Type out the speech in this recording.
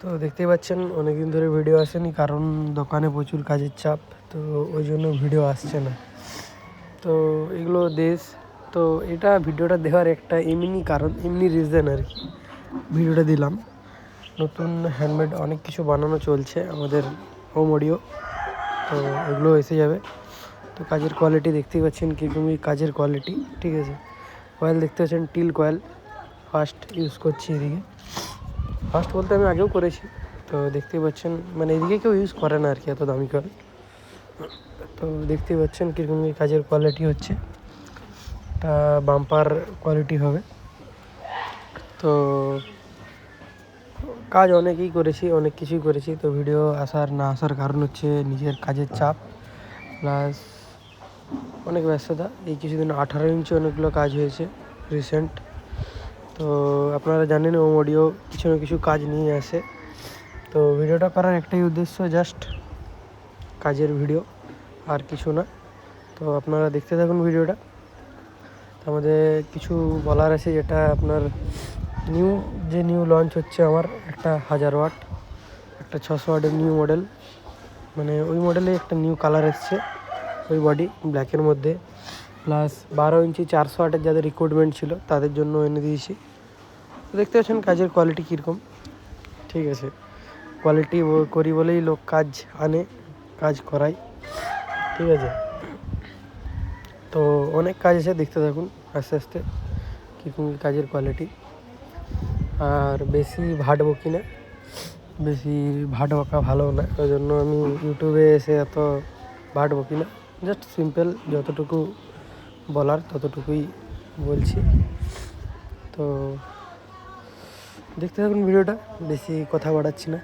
তো দেখতেই পাচ্ছেন অনেকদিন ধরে ভিডিও আসেনি, কারণ দোকানে প্রচুর কাজের চাপ, তো ওই জন্য ভিডিও আসছে না। তো এগুলো তো এটা ভিডিওটা দেওয়ার একটা এমনি কারণ, এমনি রিজন আর কি ভিডিওটা দিলাম। নতুন হ্যান্ডমেড অনেক কিছু বানানো চলছে আমাদের হোম অডিও, তো এগুলো এসে যাবে। তো কাজের কোয়ালিটি দেখতেই পাচ্ছেন কীরকমই কাজের কোয়ালিটি, ঠিক আছে। কয়েল দেখতে পাচ্ছেন টিল কয়েল ফার্স্ট ইউজ করছি এদিকে। ফার্স্ট বলতে আমি আগেও করেছি, তো দেখতেই পাচ্ছেন মানে এদিকে কেউ ইউজ করে না আর কি এত দামি কয়েল। তো দেখতেই পাচ্ছেন কীরকম কাজের কোয়ালিটি হচ্ছে, এটা বাম্পার কোয়ালিটি হবে। তো কাজ অনেক কিছুই করেছি। তো ভিডিও না আসার কারণ হচ্ছে নিজের কাজের চাপ প্লাস অনেক ব্যস্ততা। এই কিছুদিন 18 ইঞ্চি অনেকগুলো কাজ হয়েছে রিসেন্ট। তো আপনারা জানেন হোম অডিও কিছু না কিছু কাজ নিয়ে আসে। তো ভিডিওটা করার একটাই উদ্দেশ্য, জাস্ট কাজের ভিডিও, আর কিছু না। তো আপনারা দেখতে থাকুন ভিডিওটা। তো আমাদের কিছু বলার আছে, যেটা আপনার নিউ লঞ্চ হচ্ছে আমার একটা 1000 ওয়াট, একটা 600 ওয়াটের নিউ মডেল, মানে ওই মডেলে একটা নিউ কালার এসছে, ওই বডি ব্ল্যাকের মধ্যে, প্লাস 12 ইঞ্চি 400 ওয়াটের যাদের রিক্রুটমেন্ট ছিল তাদের জন্য এনে দিয়েছি। তো দেখতে পাচ্ছেন কাজের কোয়ালিটি কীরকম, ঠিক আছে। কোয়ালিটি করি বলেই লোক কাজ আনে, কাজ করায়, ঠিক আছে। তো অনেক কাজ আছে, দেখতে থাকুন আস্তে আস্তে কীরকম কাজের কোয়ালিটি। আর বেশি ভাট বকি না, বেশি ভাট বকা ভালো না, ওই জন্য আমি ইউটিউবে এসে এত ভাট বকি না, জাস্ট সিম্পল যতটুকু বলার ততটুকুই বলছি। তো দেখতে থাকুন ভিডিওটা, বেশি কথা বাড়াচ্ছি না।